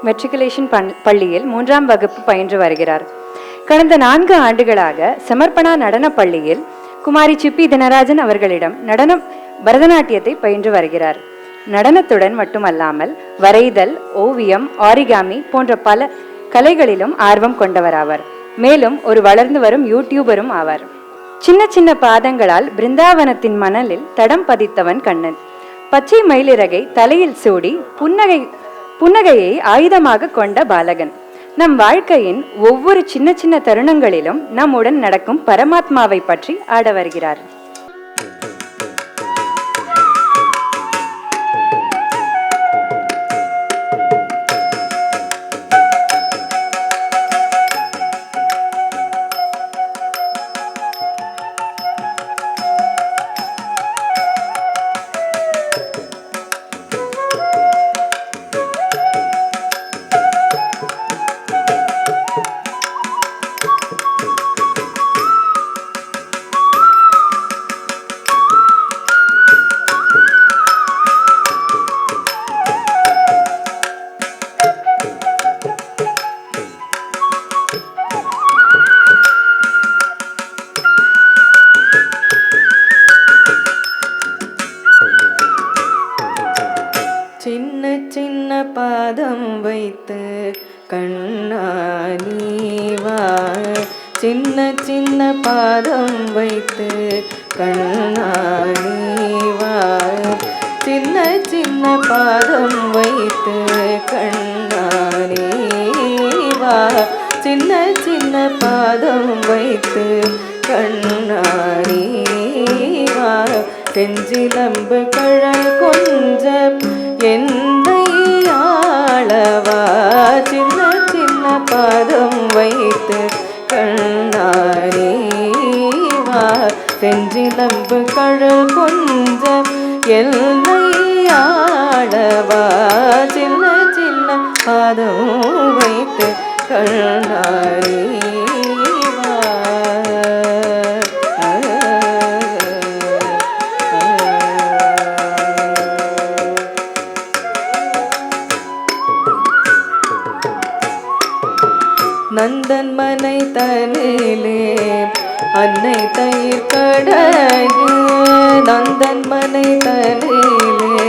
Matriculation பள்ளியில் 3ஆம் வகுப்பு பயின்று வருகிறார். கடந்த 4 ஆண்டுகளாக சமர்ப்பணா நடன பள்ளியில் குமாரி சிப்பி தினராஜன் அவர்களிடம் பரதநாட்டியத்தை பயின்று வருகிறார். நடனத்துடன் மட்டுமல்லாமல் வரைதல், ஓவியம், ஆரிகாமி போன்ற பல கலைகளிலும் ஆர்வம் கொண்டவராவார். மேலும் ஒரு வளர்ந்து வரும் யூடியூபரும் ஆவார். சின்ன சின்ன பாதங்களால் பிருந்தாவனத்தின் மணலில் தடம் பதித்தவன் கண்ணன். பச்சை மயிலிறகை தலையில் சூடி புன்னகையை ஆயுதமாக கொண்ட பாலகன். நம் வாழ்க்கையின் ஒவ்வொரு சின்ன சின்ன தருணங்களிலும் நம்முடன் நடக்கும் பரமாத்மாவை பற்றி ஆட வருகிறார். சின்ன சின்ன பாதம் வைத்து கண்ணானிவா, சின்ன சின்ன பாதம் வைத்து கண்ணானிவா, சின்ன சின்ன பாதம் வைத்து கண்ணானிவா, சின்ன சின்ன பாதம் வைத்து கண்ணானிவா, செஞ்சிலம்பு கழல் கொஞ்சம் என்னை ஆளவா, சின்ன சின்ன பாதம் வைத்து கண்ணாரிவா, செஞ்சிலம்பு கழல் கொஞ்சம் என்னை ஆளவா, சின்ன சின்ன பாதம் வைத்து கண்ணாரிவா. நந்தன் மனை தனிலே அன்னை தயிர் கடகு, நந்தன் மனை தனிலே